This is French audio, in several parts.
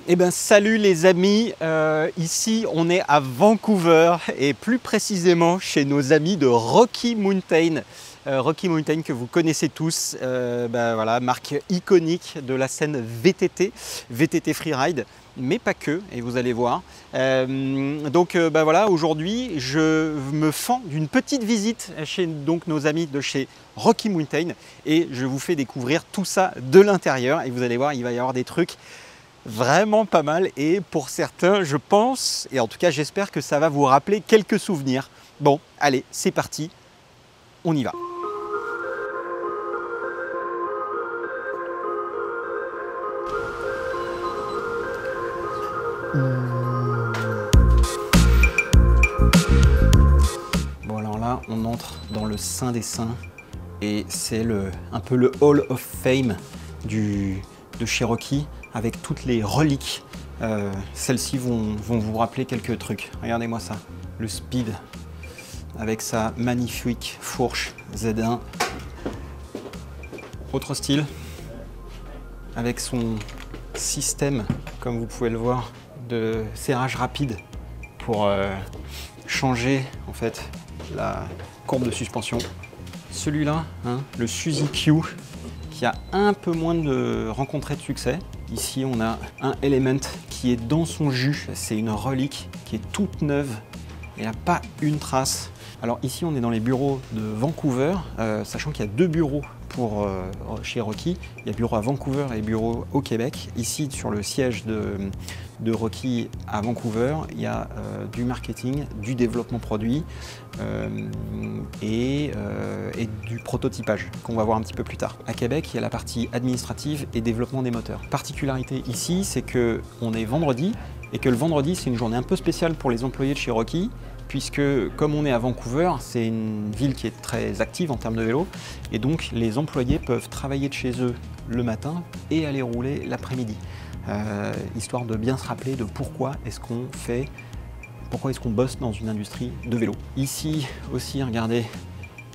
Eh ben salut les amis, ici on est à Vancouver et plus précisément chez nos amis de Rocky Mountain. Rocky Mountain que vous connaissez tous, voilà, marque iconique de la scène VTT, VTT Freeride, mais pas que, et vous allez voir. Voilà, aujourd'hui je me fends d'une petite visite chez donc, nos amis de chez Rocky Mountain et je vous fais découvrir tout ça de l'intérieur et vous allez voir, il va y avoir des trucs vraiment pas mal et pour certains je pense et en tout cas j'espère que ça va vous rappeler quelques souvenirs. Bon allez c'est parti, on y va. Bon alors là on entre dans le Saint des Saints et c'est un peu le Hall of Fame de Cherokee avec toutes les reliques. Celles-ci vont vous rappeler quelques trucs. Regardez-moi ça, le Speed avec sa magnifique fourche Z1. Autre style avec son système, comme vous pouvez le voir, de serrage rapide pour changer en fait la courbe de suspension. Celui-là, hein, le Suzy Q, qui a un peu moins rencontré de succès. Ici, on a un Element qui est dans son jus. C'est une relique qui est toute neuve. Il n'y a pas une trace. Alors ici, on est dans les bureaux de Vancouver, sachant qu'il y a deux bureaux pour chez Rocky. Il y a bureau à Vancouver et bureau au Québec. Ici, sur le siège de Rocky à Vancouver, il y a du marketing, du développement produit et du prototypage qu'on va voir un petit peu plus tard. À Québec, il y a la partie administrative et développement des moteurs. Particularité ici, c'est qu'on est vendredi et que le vendredi, c'est une journée un peu spéciale pour les employés de chez Rocky, puisque comme on est à Vancouver, c'est une ville qui est très active en termes de vélo, et donc les employés peuvent travailler de chez eux le matin et aller rouler l'après-midi, histoire de bien se rappeler de pourquoi est-ce qu'on bosse dans une industrie de vélo. Ici aussi, regardez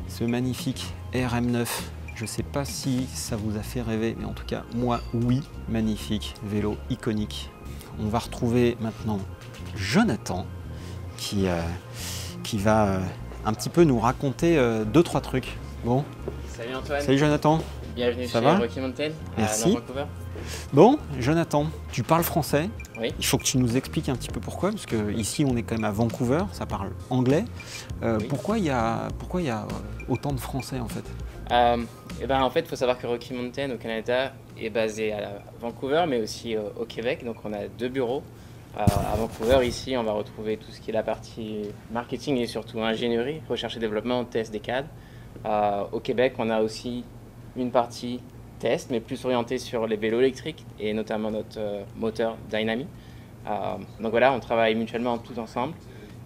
ce magnifique RM9. Je ne sais pas si ça vous a fait rêver, mais en tout cas, moi, oui, magnifique vélo iconique. On va retrouver maintenant Jonathan qui va un petit peu nous raconter deux, trois trucs. Bon. Salut Antoine. Salut Jonathan. Bienvenue Ça chez va Rocky Mountain Merci. à Vancouver. Bon, Jonathan, tu parles français. Oui. Il faut que tu nous expliques un petit peu pourquoi, parce que ici on est quand même à Vancouver, ça parle anglais. Oui. Pourquoi il y a autant de Français en fait? En fait, il faut savoir que Rocky Mountain au Canada est basé à Vancouver, mais aussi au Québec. Donc on a deux bureaux. À Vancouver, ici, on va retrouver tout ce qui est la partie marketing et surtout ingénierie, recherche et développement, test des cadres. Au Québec, on a aussi une partie test, mais plus orientée sur les vélos électriques et notamment notre moteur Dynami. Donc voilà, on travaille mutuellement tous ensemble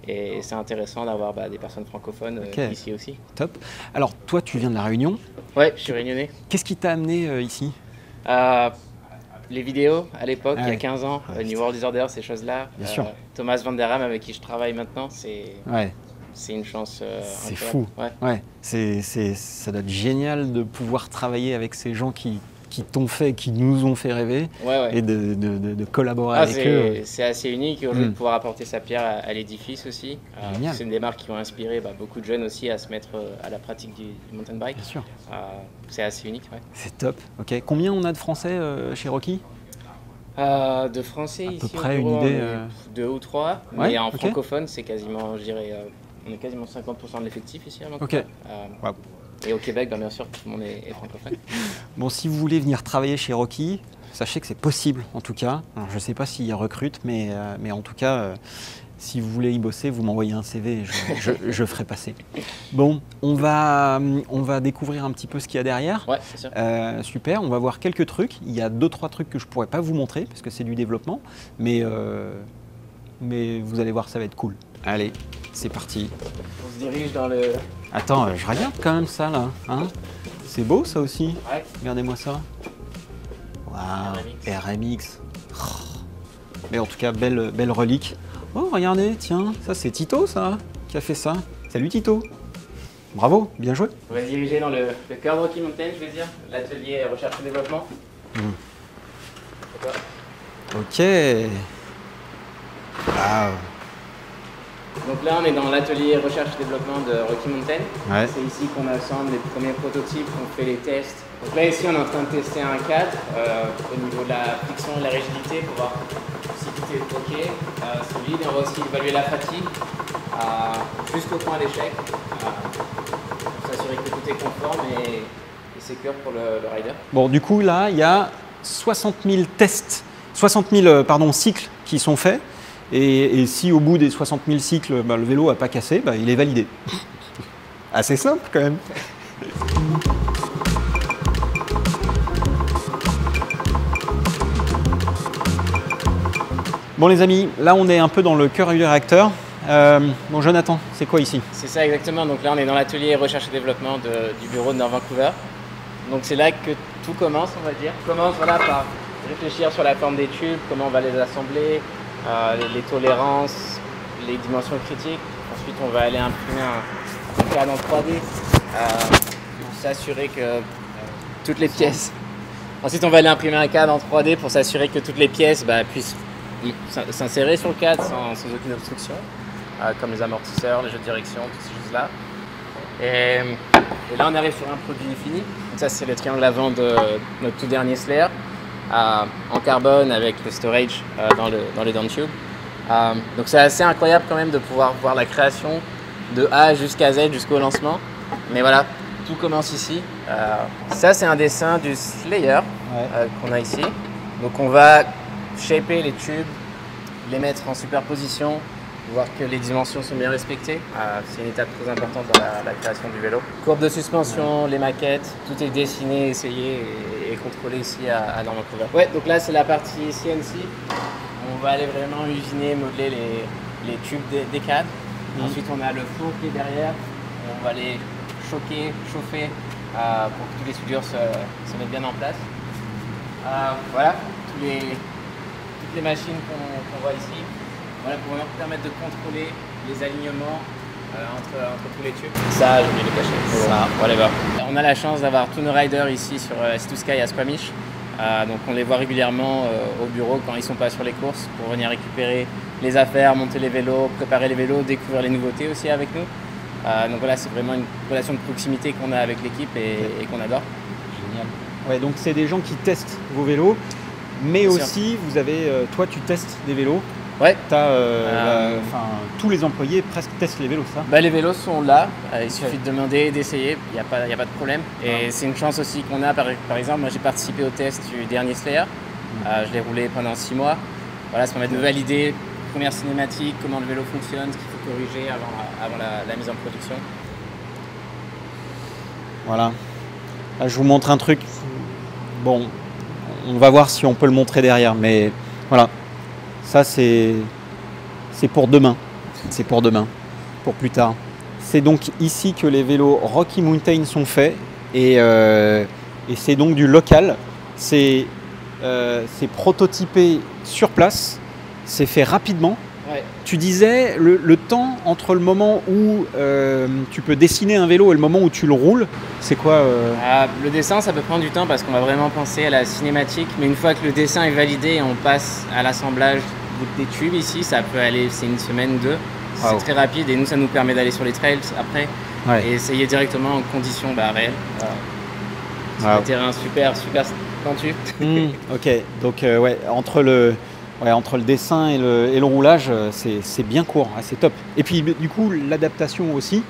et c'est intéressant d'avoir des personnes francophones ici aussi. Top. Alors toi, tu viens de La Réunion. Ouais, je suis réunionnais. Qu'est-ce qui t'a amené ici? Les vidéos à l'époque, il y a 15 ans, New World Disorder, ces choses-là. Bien sûr. Thomas Van Der Ram, avec qui je travaille maintenant, c'est une chance c'est incroyable. fou. Ouais. Ça doit être génial de pouvoir travailler avec ces gens qui nous ont fait rêver et de collaborer avec eux. C'est assez unique et aujourd'hui de pouvoir apporter sa pierre à l'édifice aussi. C'est une démarche qui va inspirer beaucoup de jeunes aussi à se mettre à la pratique du mountain bike. Bien sûr. C'est assez unique. Ouais. C'est top. Ok. Combien on a de Français chez Rocky? De Français ici, à peu près une idée. 2 ou 3, Ouais, mais en ok. francophone, c'est quasiment, je dirais, on est quasiment 50% de l'effectif ici à Vancouver. Ok. Wow. Et au Québec, bien sûr, tout le monde est francophone. Bon, si vous voulez venir travailler chez Rocky, sachez que c'est possible en tout cas. Alors, je ne sais pas s'ils recrutent, mais en tout cas, si vous voulez y bosser, vous m'envoyez un CV, je ferai passer. Bon, on va découvrir un petit peu ce qu'il y a derrière. Ouais, c'est sûr. Super, on va voir quelques trucs. Il y a 2-3 trucs que je ne pourrais pas vous montrer parce que c'est du développement, mais vous allez voir, ça va être cool. Allez, c'est parti. On se dirige dans le... Attends, je regarde quand même ça là. Hein, c'est beau ça aussi. Ouais. Regardez-moi ça. Waouh, RMX. Oh. Mais en tout cas, belle relique. Oh, regardez, tiens, ça c'est Tito ça, qui a fait ça. Salut Tito. Bravo, bien joué. On va se diriger dans le cœur de Rocky Mountain, je vais dire, l'atelier recherche et développement. Ok. Waouh. Donc là, on est dans l'atelier recherche et développement de Rocky Mountain. Ouais. C'est ici qu'on assemble les premiers prototypes, qu'on fait les tests. Donc là, ici, on est en train de tester un cadre au niveau de la friction et de la rigidité pour voir si tout est OK, solide. Et on va aussi évaluer la fatigue jusqu'au point d'échec pour s'assurer que tout est conforme et sécure pour le rider. Bon, du coup, là, il y a 60 000 tests, 60 000 cycles qui sont faits. Et si au bout des 60 000 cycles, le vélo n'a pas cassé, il est validé. Assez simple quand même. Bon les amis, là on est un peu dans le cœur du réacteur. Bon Jonathan, c'est quoi ici? C'est ça exactement, donc là on est dans l'atelier recherche et développement du bureau de Nord Vancouver. Donc c'est là que tout commence, on va dire. On commence par réfléchir sur la forme des tubes, comment on va les assembler, les tolérances, les dimensions critiques. Ensuite on va aller imprimer un cadre en 3D pour s'assurer que toutes les pièces... Ensuite on va aller imprimer un cadre en 3D pour s'assurer que toutes les pièces puissent s'insérer sur le cadre sans aucune obstruction, comme les amortisseurs, les jeux de direction, toutes ces choses-là. Et là, on arrive sur un produit fini. Donc ça, c'est le triangle avant de notre tout dernier Slayer, en carbone avec le storage dans les downtubes. Donc c'est assez incroyable quand même de pouvoir voir la création de A jusqu'à Z jusqu'au lancement. Mais voilà, tout commence ici. Ça, c'est un dessin du Slayer qu'on a ici. Donc on va shaper les tubes, les mettre en superposition, voir que les dimensions sont bien respectées. C'est une étape très importante dans la création du vélo. Courbe de suspension, les maquettes, tout est dessiné, essayé et contrôlé ici à Nord Vancouver. Ouais, donc là c'est la partie CNC. On va aller vraiment usiner, modeler les tubes des cadres. Ensuite on a le four qui est derrière. On va les choquer, chauffer pour que toutes les soudures se mettent bien en place. Voilà, toutes les machines qu'on voit ici. Voilà, pour vraiment permettre de contrôler les alignements entre tous les tubes. Ça, j'ai oublié de le cacher. Ça, whatever. On a la chance d'avoir tous nos riders ici sur S2 Sky à Squamish. Donc on les voit régulièrement au bureau quand ils ne sont pas sur les courses pour venir récupérer les affaires, monter les vélos, préparer les vélos, découvrir les nouveautés aussi avec nous. Donc voilà, c'est vraiment une relation de proximité qu'on a avec l'équipe et qu'on adore. Génial. Ouais, donc c'est des gens qui testent vos vélos, mais bien aussi sûr. Vous avez, toi tu testes des vélos. Ouais. Tous les employés presque testent les vélos, ça? Les vélos sont là, il suffit de demander, d'essayer, il n'y a pas de problème. Et c'est une chance aussi qu'on a, par exemple, moi j'ai participé au test du dernier Slayer, je l'ai roulé pendant 6 mois. Voilà, ça permet de valider première cinématique, comment le vélo fonctionne, ce qu'il faut corriger avant la mise en production. Voilà, là, je vous montre un truc, bon, on va voir si on peut le montrer derrière, mais voilà. Ça, c'est pour demain. C'est pour demain, pour plus tard. C'est donc ici que les vélos Rocky Mountain sont faits et c'est donc du local. C'est prototypé sur place, c'est fait rapidement. Ouais. Tu disais le temps entre le moment où tu peux dessiner un vélo et le moment où tu le roules, c'est quoi Le dessin, ça peut prendre du temps parce qu'on va vraiment penser à la cinématique. Mais une fois que le dessin est validé, on passe à l'assemblage des tubes ici. Ça peut aller, c'est une semaine, 2. C'est très rapide et nous, ça nous permet d'aller sur les trails après et essayer directement en conditions réelles. C'est un terrain super pentu. Ok, donc entre le dessin et le roulage, c'est bien court, c'est top. Et puis du coup, l'adaptation aussi,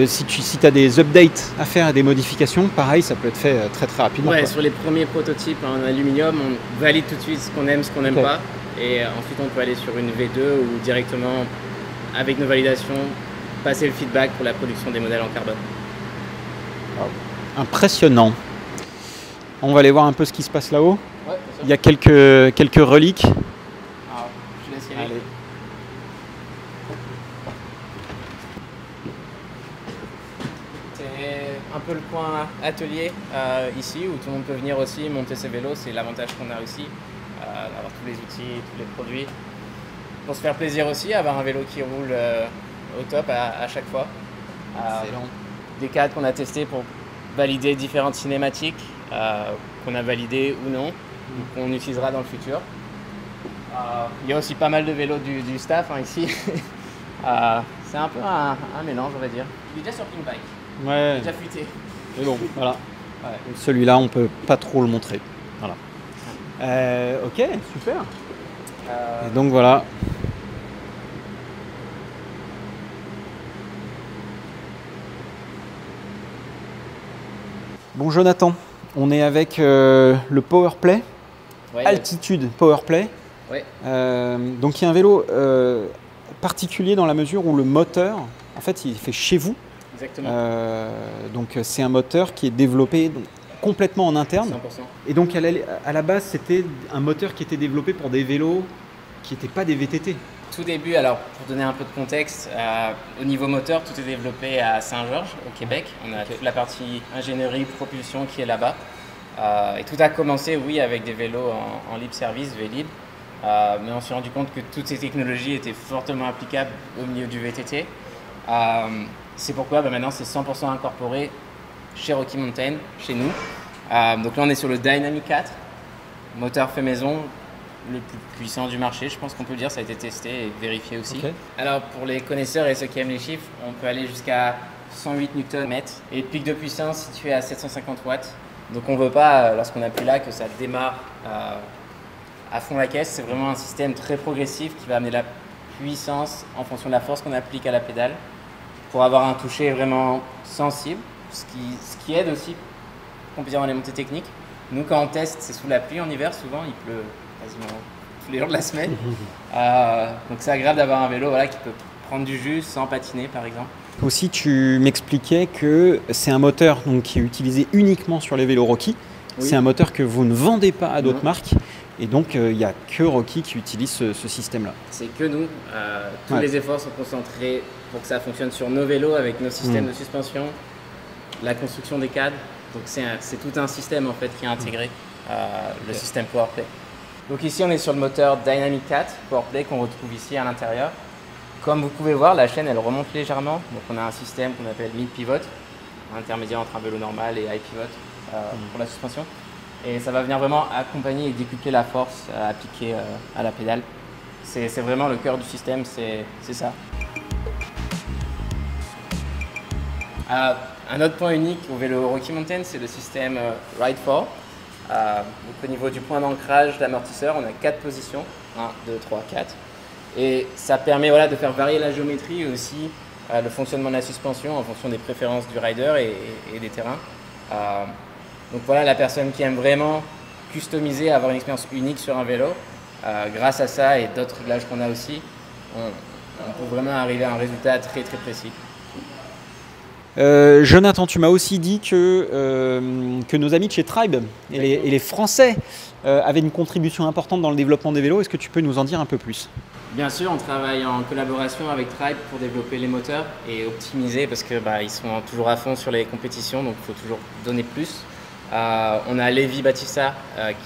si tu as des updates à faire et des modifications, pareil, ça peut être fait très très rapidement. Ouais, sur les premiers prototypes en aluminium, on valide tout de suite ce qu'on aime, ce qu'on n'aime pas. Et ensuite, on peut aller sur une V2 ou directement, avec nos validations, passer le feedback pour la production des modèles en carbone. Wow. Impressionnant. On va aller voir un peu ce qui se passe là-haut. Ouais, il y a quelques reliques. Alors, je laisse y aller. Allez. C'est un peu le coin atelier ici où tout le monde peut venir aussi monter ses vélos. C'est l'avantage qu'on a aussi, d'avoir tous les outils, tous les produits. Pour se faire plaisir aussi, avoir un vélo qui roule au top à chaque fois. Excellent. Des cadres qu'on a testés pour valider différentes cinématiques qu'on a validées ou non, qu'on utilisera dans le futur. Il y a aussi pas mal de vélos du staff hein, ici. C'est un peu un mélange, on va dire. Il est déjà sur Pink Bike, il est déjà fuité. Mais bon, voilà. Ouais. Celui-là, on peut pas trop le montrer. Voilà. Ok, super. Et donc voilà. Bon Jonathan, on est avec le Powerplay, Ouais, Altitude Powerplay. ouais. Donc il y a un vélo particulier dans la mesure où le moteur, en fait, il est fait chez vous. Exactement. Donc c'est un moteur qui est développé complètement en interne. 100%. Et donc à la base, c'était un moteur qui était développé pour des vélos qui n'étaient pas des VTT. Tout début, alors pour donner un peu de contexte, au niveau moteur, tout est développé à Saint-Georges, au Québec. On a toute la partie ingénierie, propulsion qui est là-bas. Et tout a commencé, oui, avec des vélos en libre service, Vélib. Mais on s'est rendu compte que toutes ces technologies étaient fortement applicables au milieu du VTT. C'est pourquoi maintenant c'est 100% incorporé chez Rocky Mountain, chez nous. Donc là on est sur le Dynamic 4, moteur fait maison, le plus puissant du marché, je pense qu'on peut le dire, ça a été testé et vérifié aussi. Okay. Alors pour les connaisseurs et ceux qui aiment les chiffres, on peut aller jusqu'à 108 Nm et pic de puissance situé à 750 watts. Donc on ne veut pas, lorsqu'on appuie là, que ça démarre à fond la caisse. C'est vraiment un système très progressif qui va amener la puissance en fonction de la force qu'on applique à la pédale pour avoir un toucher vraiment sensible, ce qui aide aussi, on peut dire, dans les montées techniques. Nous, quand on teste, c'est sous la pluie en hiver, souvent il pleut quasiment tous les jours de la semaine. Donc c'est agréable d'avoir un vélo qui peut prendre du jus sans patiner par exemple. Aussi, tu m'expliquais que c'est un moteur donc, qui est utilisé uniquement sur les vélos Rocky. Oui. C'est un moteur que vous ne vendez pas à d'autres marques. Et donc, il n'y a que Rocky qui utilise ce système-là. C'est que nous. Tous les efforts sont concentrés pour que ça fonctionne sur nos vélos avec nos systèmes de suspension, la construction des cadres. Donc, c'est tout un système en fait qui est intégré, le système Powerplay. Donc ici, on est sur le moteur Dynamic 4 Powerplay qu'on retrouve ici à l'intérieur. Comme vous pouvez voir, la chaîne elle remonte légèrement. Donc on a un système qu'on appelle mid-pivot, intermédiaire entre un vélo normal et high pivot pour la suspension. Et ça va venir vraiment accompagner et décupler la force appliquée à la pédale. C'est vraiment le cœur du système, c'est ça. Un autre point unique au vélo Rocky Mountain, c'est le système Ride 4. Donc au niveau du point d'ancrage d'amortisseur, on a 4 positions, 1, 2, 3, 4. Et ça permet de faire varier la géométrie et aussi le fonctionnement de la suspension en fonction des préférences du rider et des terrains. Donc voilà, la personne qui aime vraiment customiser, avoir une expérience unique sur un vélo, grâce à ça et d'autres réglages qu'on a aussi, on peut vraiment arriver à un résultat très très précis. Jonathan, tu m'as aussi dit que nos amis de chez Tribe et les Français avaient une contribution importante dans le développement des vélos. Est-ce que tu peux nous en dire un peu plus ? Bien sûr, on travaille en collaboration avec Tribe pour développer les moteurs et optimiser parce que ils sont toujours à fond sur les compétitions, donc il faut toujours donner plus. On a Lévi Batissa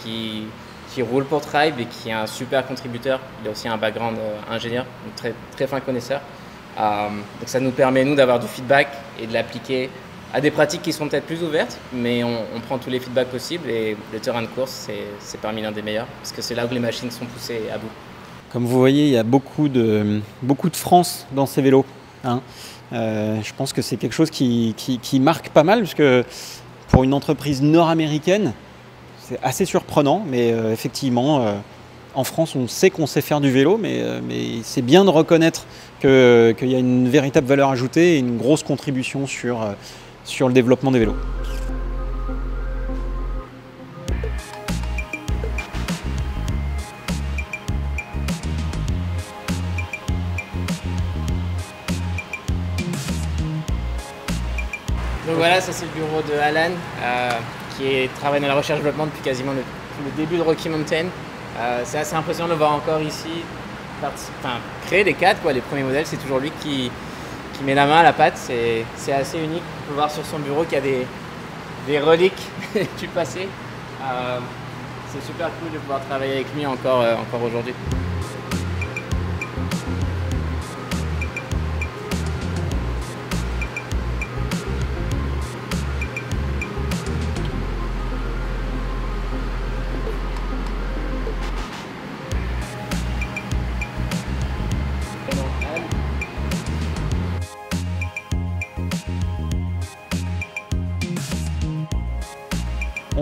qui roule pour Tribe et qui est un super contributeur. Il a aussi un background ingénieur, donc très, très fin connaisseur. Donc ça nous permet, nous, d'avoir du feedback et de l'appliquer à des pratiques qui sont peut-être plus ouvertes, mais on prend tous les feedbacks possibles et le terrain de course, c'est parmi l'un des meilleurs parce que c'est là où les machines sont poussées à bout. Comme vous voyez, il y a beaucoup de France dans ces vélos. Je pense que c'est quelque chose qui marque pas mal, parce que pour une entreprise nord-américaine, c'est assez surprenant, mais effectivement, en France, on sait qu'on sait faire du vélo, mais c'est bien de reconnaître qu'il y a une véritable valeur ajoutée et une grosse contribution sur le développement des vélos. Donc voilà, ça c'est le bureau de Alan qui travaille dans la recherche et développement depuis quasiment le début de Rocky Mountain. C'est assez impressionnant de le voir encore ici créer des cadres, les premiers modèles, c'est toujours lui qui met la main à la pâte, c'est assez unique. On peut voir sur son bureau qu'il y a des reliques du passé. C'est super cool de pouvoir travailler avec lui encore aujourd'hui.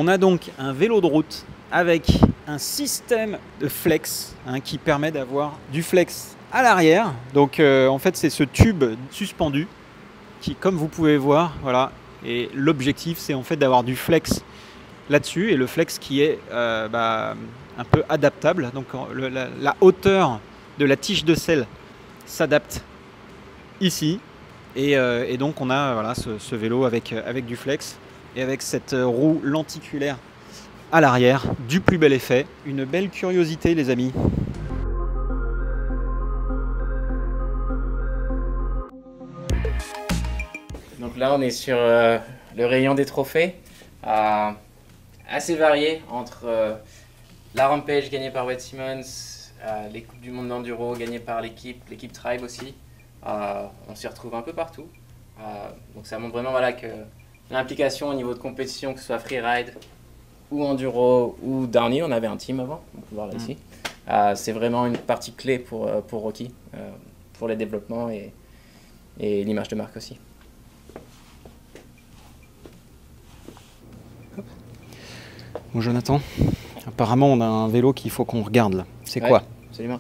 On a donc un vélo de route avec un système de flex qui permet d'avoir du flex à l'arrière. Donc en fait c'est ce tube suspendu qui, comme vous pouvez voir, voilà, et l'objectif c'est en fait d'avoir du flex là-dessus, et le flex qui est un peu adaptable. Donc la hauteur de la tige de selle s'adapte ici, et donc on a voilà, ce vélo avec du flex et avec cette roue lenticulaire à l'arrière, du plus bel effet. Une belle curiosité les amis. Donc là on est sur le rayon des trophées, assez varié entre la Rampage gagnée par Wade Simmons, les Coupes du Monde d'Enduro gagnées par l'équipe Tribe aussi. On s'y retrouve un peu partout. Donc ça montre vraiment voilà, que l'implication au niveau de compétition, que ce soit freeride ou enduro ou downhill, on avait un team avant, on peut voir là ici. C'est vraiment une partie clé pour Rocky, pour les développements et l'image de marque aussi. Bon Jonathan, apparemment on a un vélo qu'il faut qu'on regarde là. C'est quoi? Absolument.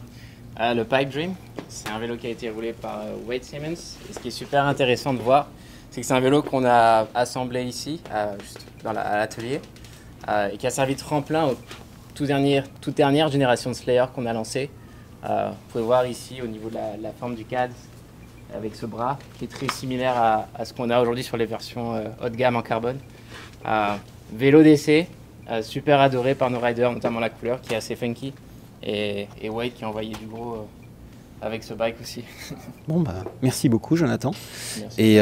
Le Pipe Dream, c'est un vélo qui a été roulé par Wade Simmons. Et ce qui est super intéressant de voir, c'est que c'est un vélo qu'on a assemblé ici, juste à l'atelier, et qui a servi de tremplin aux toute dernière génération de Slayer qu'on a lancé. Vous pouvez voir ici au niveau de la forme du CAD, avec ce bras qui est très similaire à ce qu'on a aujourd'hui sur les versions haut de gamme en carbone. Vélo d'essai, super adoré par nos riders, notamment la couleur qui est assez funky. Et Wade qui a envoyé du gros avec ce bike aussi. Bon bah merci beaucoup Jonathan. Merci. Et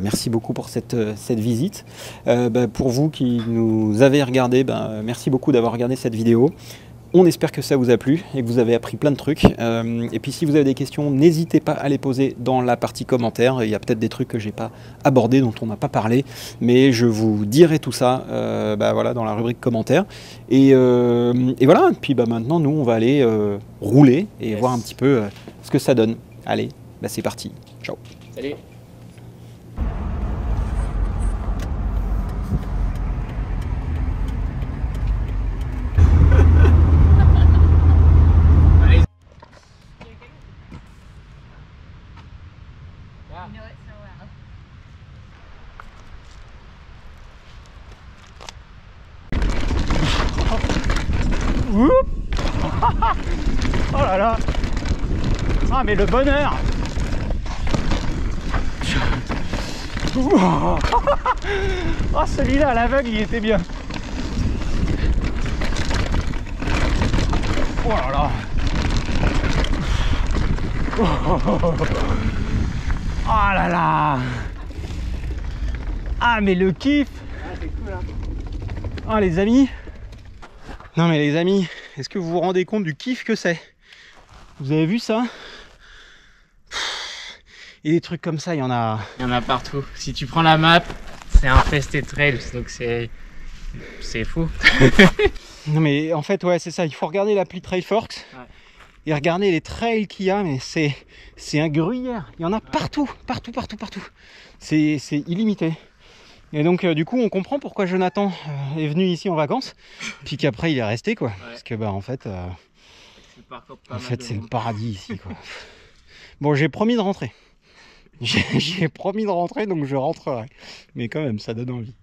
merci beaucoup pour cette visite. Pour vous qui nous avez regardé, merci beaucoup d'avoir regardé cette vidéo. On espère que ça vous a plu et que vous avez appris plein de trucs. Et puis si vous avez des questions, n'hésitez pas à les poser dans la partie commentaires. Il y a peut-être des trucs que j'ai pas abordés, dont on n'a pas parlé, mais je vous dirai tout ça voilà, dans la rubrique commentaires. Et voilà, et puis maintenant nous on va aller rouler et voir un petit peu ce que ça donne. Allez, c'est parti. Ciao. Salut. Oh là là. Ah mais le bonheur. Oh celui-là à l'aveugle il était bien. Oh là là. Oh là là. Ah mais le kiff. C'est cool hein. Ah les amis. Non mais les amis, est-ce que vous vous rendez compte du kiff que c'est? Vous avez vu ça? Et des trucs comme ça, il y en a... Il y en a partout. Si tu prends la map, c'est infesté de trails, donc c'est fou. Non mais en fait, ouais, c'est ça. Il faut regarder l'appli Trailforks et regarder les trails qu'il y a, mais c'est un gruyère. Il y en a partout, partout, partout, partout. C'est illimité. Et donc du coup on comprend pourquoi Jonathan est venu ici en vacances, puis qu'après il est resté quoi. Parce que en fait c'est le paradis ici quoi. Bon j'ai promis de rentrer. J'ai promis de rentrer donc je rentrerai. Mais quand même ça donne envie.